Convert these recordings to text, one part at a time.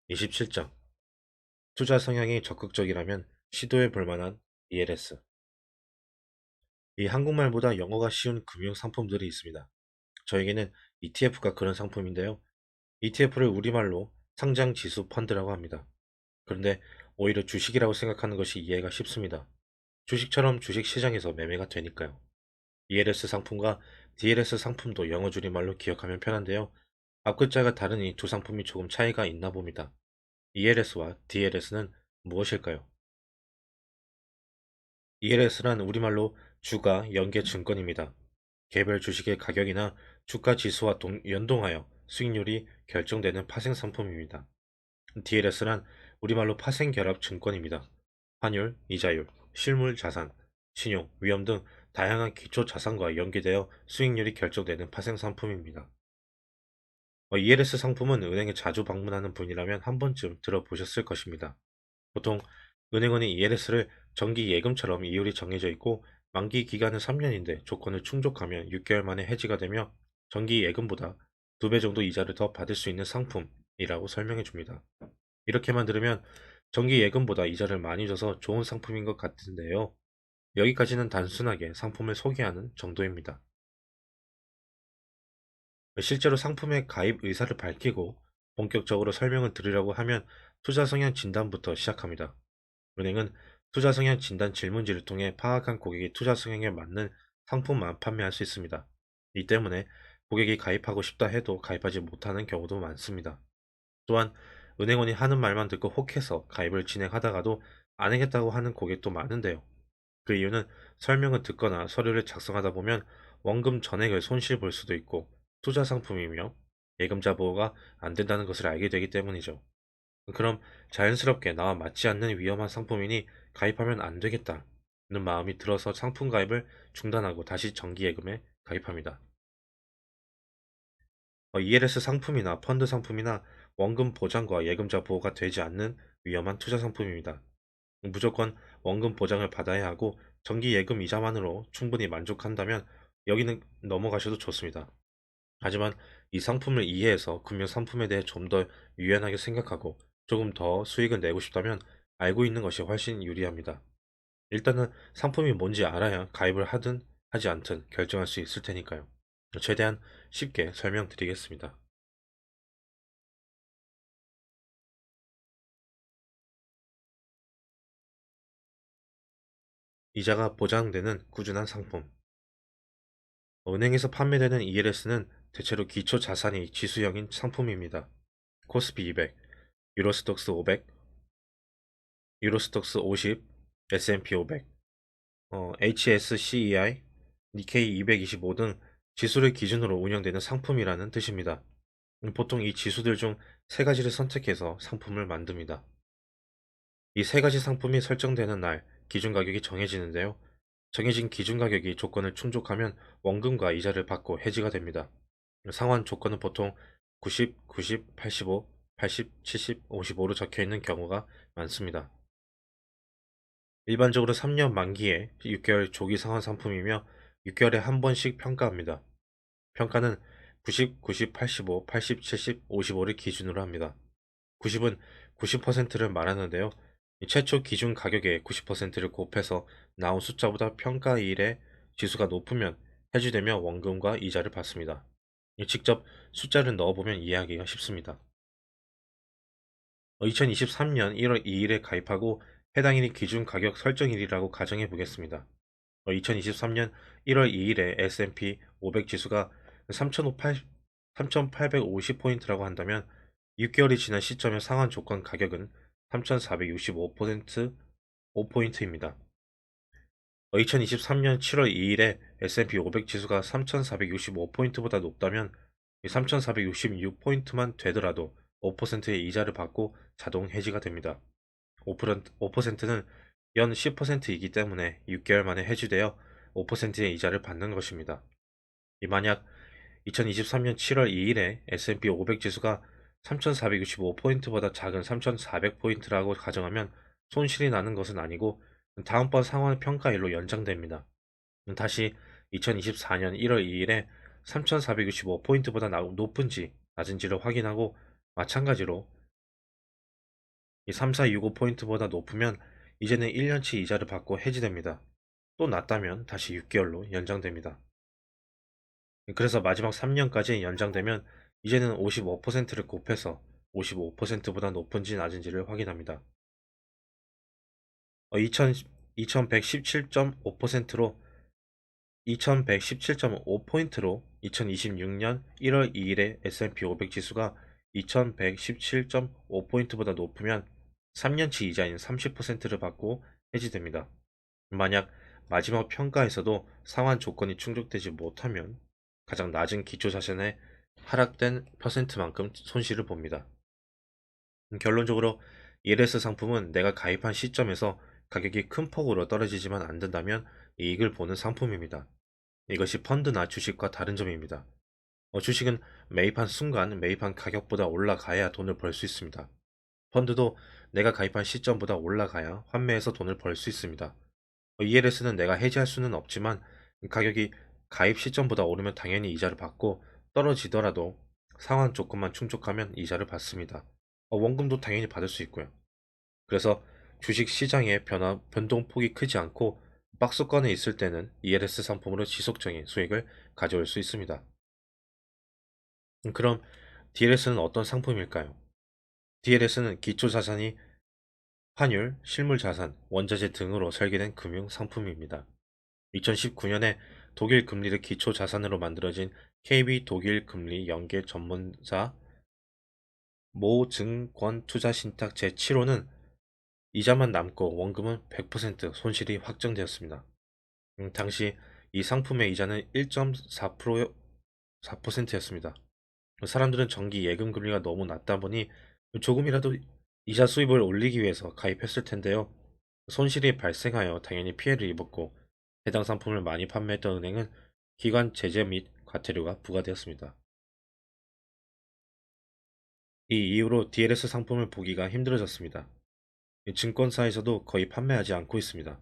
27장 투자 성향이 적극적이라면 시도해 볼 만한 ELS. 이 한국말보다 영어가 쉬운 금융 상품들이 있습니다. 저에게는 ETF가 그런 상품인데요. ETF를 우리말로 상장 지수 펀드라고 합니다. 그런데 오히려 주식이라고 생각하는 것이 이해가 쉽습니다. 주식처럼 주식 시장에서 매매가 되니까요. ELS 상품과 DLS 상품도 영어 줄임말로 기억하면 편한데요. 앞글자가 다르니 두 상품이 조금 차이가 있나 봅니다. ELS와 DLS는 무엇일까요? ELS란 우리말로 주가 연계 증권입니다. 개별 주식의 가격이나 주가 지수와 연동하여 수익률이 결정되는 파생 상품입니다. DLS란 우리말로 파생 결합 증권입니다. 환율, 이자율, 실물 자산, 신용, 위험 등 다양한 기초 자산과 연계되어 수익률이 결정되는 파생 상품입니다. ELS 상품은 은행에 자주 방문하는 분이라면 한 번쯤 들어보셨을 것입니다. 보통 은행원이 ELS를 정기 예금처럼 이율이 정해져 있고 만기 기간은 3년인데 조건을 충족하면 6개월 만에 해지가 되며 정기 예금보다 2배 정도 이자를 더 받을 수 있는 상품이라고 설명해 줍니다. 이렇게만 들으면 정기 예금보다 이자를 많이 줘서 좋은 상품인 것 같은데요. 여기까지는 단순하게 상품을 소개하는 정도입니다. 실제로 상품의 가입 의사를 밝히고 본격적으로 설명을 드리려고 하면 투자 성향 진단부터 시작합니다. 은행은 투자 성향 진단 질문지를 통해 파악한 고객의 투자 성향에 맞는 상품만 판매할 수 있습니다. 이 때문에 고객이 가입하고 싶다 해도 가입하지 못하는 경우도 많습니다. 또한 은행원이 하는 말만 듣고 혹해서 가입을 진행하다가도 안 하겠다고 하는 고객도 많은데요. 그 이유는 설명을 듣거나 서류를 작성하다 보면 원금 전액을 손실 볼 수도 있고 투자 상품이며 예금자 보호가 안 된다는 것을 알게 되기 때문이죠. 그럼 자연스럽게 나와 맞지 않는 위험한 상품이니 가입하면 안 되겠다는 마음이 들어서 상품 가입을 중단하고 다시 정기예금에 가입합니다. ELS 상품이나 펀드 상품이나 원금 보장과 예금자 보호가 되지 않는 위험한 투자 상품입니다. 무조건 원금 보장을 받아야 하고 정기 예금 이자만으로 충분히 만족한다면 여기는 넘어가셔도 좋습니다. 하지만 이 상품을 이해해서 금융 상품에 대해 좀 더 유연하게 생각하고 조금 더 수익을 내고 싶다면 알고 있는 것이 훨씬 유리합니다. 일단은 상품이 뭔지 알아야 가입을 하든 하지 않든 결정할 수 있을 테니까요. 최대한 쉽게 설명드리겠습니다. 이자가 보장되는 꾸준한 상품. 은행에서 판매되는 ELS는 대체로 기초 자산이 지수형인 상품입니다. 코스피 200, 유로스톡스 500, 유로스톡스 50, S&P 500, HSCEI, 니케이 225 등 지수를 기준으로 운영되는 상품이라는 뜻입니다. 보통 이 지수들 중 세 가지를 선택해서 상품을 만듭니다. 이 세 가지 상품이 설정되는 날 기준 가격이 정해지는데요. 정해진 기준 가격이 조건을 충족하면 원금과 이자를 받고 해지가 됩니다. 상환 조건은 보통 90, 90, 85, 80, 70, 55로 적혀 있는 경우가 많습니다. 일반적으로 3년 만기에 6개월 조기 상환 상품이며 6개월에 한 번씩 평가합니다. 평가는 90, 90, 85, 80, 70, 55를 기준으로 합니다. 90은 90%를 말하는데요. 최초 기준 가격의 90%를 곱해서 나온 숫자보다 평가일의 지수가 높으면 해지되며 원금과 이자를 받습니다. 직접 숫자를 넣어보면 이해하기가 쉽습니다. 2023년 1월 2일에 가입하고 해당일이 기준 가격 설정일이라고 가정해 보겠습니다. 2023년 1월 2일에 S&P 500 지수가 3,850포인트라고 한다면 6개월이 지난 시점의 상환 조건 가격은 3,465포인트 5포인트입니다. 2023년 7월 2일에 S&P 500 지수가 3,465포인트보다 높다면 3,466포인트만 되더라도 5%의 이자를 받고 자동 해지가 됩니다. 5%는 연 10%이기 때문에 6개월 만에 해지되어 5%의 이자를 받는 것입니다. 만약 2023년 7월 2일에 S&P 500 지수가 3,465포인트보다 작은 3,400포인트라고 가정하면 손실이 나는 것은 아니고 다음번 상환 평가일로 연장됩니다. 다시 2024년 1월 2일에 3,465포인트보다 높은지 낮은지를 확인하고 마찬가지로 이 3465포인트보다 높으면 이제는 1년치 이자를 받고 해지됩니다. 또 낮다면 다시 6개월로 연장됩니다. 그래서 마지막 3년까지 연장되면 이제는 55%를 곱해서 55%보다 높은지 낮은지를 확인합니다. 2117.5%로 2117.5포인트로 2026년 1월 2일에 S&P 500 지수가 2117.5포인트보다 높으면 3년치 이자인 30%를 받고 해지됩니다. 만약 마지막 평가에서도 상환 조건이 충족되지 못하면 가장 낮은 기초자산의 하락된 퍼센트만큼 손실을 봅니다. 결론적으로 ELS 상품은 내가 가입한 시점에서 가격이 큰 폭으로 떨어지지만 안 된다면 이익을 보는 상품입니다. 이것이 펀드나 주식과 다른 점입니다. 주식은 매입한 순간 매입한 가격보다 올라가야 돈을 벌 수 있습니다. 펀드도 내가 가입한 시점보다 올라가야 환매해서 돈을 벌 수 있습니다. ELS는 내가 해지할 수는 없지만 가격이 가입 시점보다 오르면 당연히 이자를 받고 떨어지더라도 상환 조건만 충족하면 이자를 받습니다. 원금도 당연히 받을 수 있고요. 그래서 주식 시장의 변동폭이 크지 않고 박스권에 있을 때는 ELS 상품으로 지속적인 수익을 가져올 수 있습니다. 그럼 DLS는 어떤 상품일까요? DLS는 기초자산이 환율, 실물자산, 원자재 등으로 설계된 금융 상품입니다. 2019년에 독일 금리를 기초자산으로 만들어진 KB 독일 금리 연계 전문사 모 증권투자신탁 제7호는 이자만 남고 원금은 100% 손실이 확정되었습니다. 당시 이 상품의 이자는 1.4%였습니다. 사람들은 정기 예금 금리가 너무 낮다 보니 조금이라도 이자 수입을 올리기 위해서 가입했을 텐데요. 손실이 발생하여 당연히 피해를 입었고 해당 상품을 많이 판매했던 은행은 기관 제재 및 과태료가 부과되었습니다. 이 이후로 DLS 상품을 보기가 힘들어졌습니다. 증권사에서도 거의 판매하지 않고 있습니다.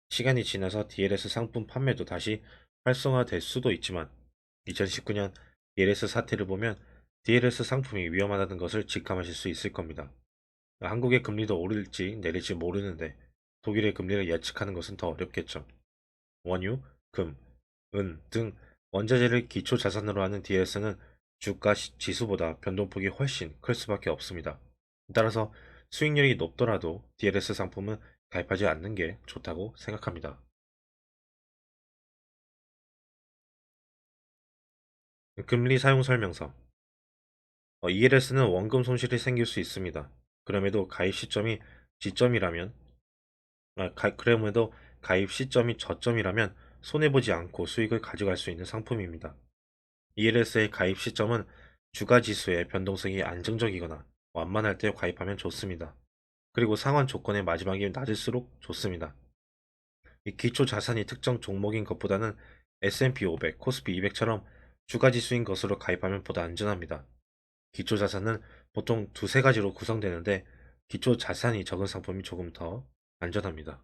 시간이 지나서 DLS 상품 판매도 다시 활성화될 수도 있지만 2019년 DLS 사태를 보면 DLS 상품이 위험하다는 것을 직감하실 수 있을 겁니다. 한국의 금리도 오를지 내릴지 모르는데 독일의 금리를 예측하는 것은 더 어렵겠죠. 원유, 금, 은 등 원자재를 기초 자산으로 하는 DLS는 주가 지수보다 변동폭이 훨씬 클 수밖에 없습니다. 따라서 수익률이 높더라도 DLS 상품은 가입하지 않는 게 좋다고 생각합니다. 금리 사용 설명서. ELS는 원금 손실이 생길 수 있습니다. 그럼에도 가입 시점이 지점이라면, 그럼에도 가입 시점이 저점이라면 손해보지 않고 수익을 가져갈 수 있는 상품입니다. ELS의 가입 시점은 주가 지수의 변동성이 안정적이거나 완만할 때 가입하면 좋습니다. 그리고 상환 조건의 마지막이 낮을수록 좋습니다. 이 기초 자산이 특정 종목인 것보다는 S&P 500, 코스피 200처럼 주가 지수인 것으로 가입하면 보다 안전합니다. 기초 자산은 보통 두세 가지로 구성되는데 기초 자산이 적은 상품이 조금 더 안전합니다.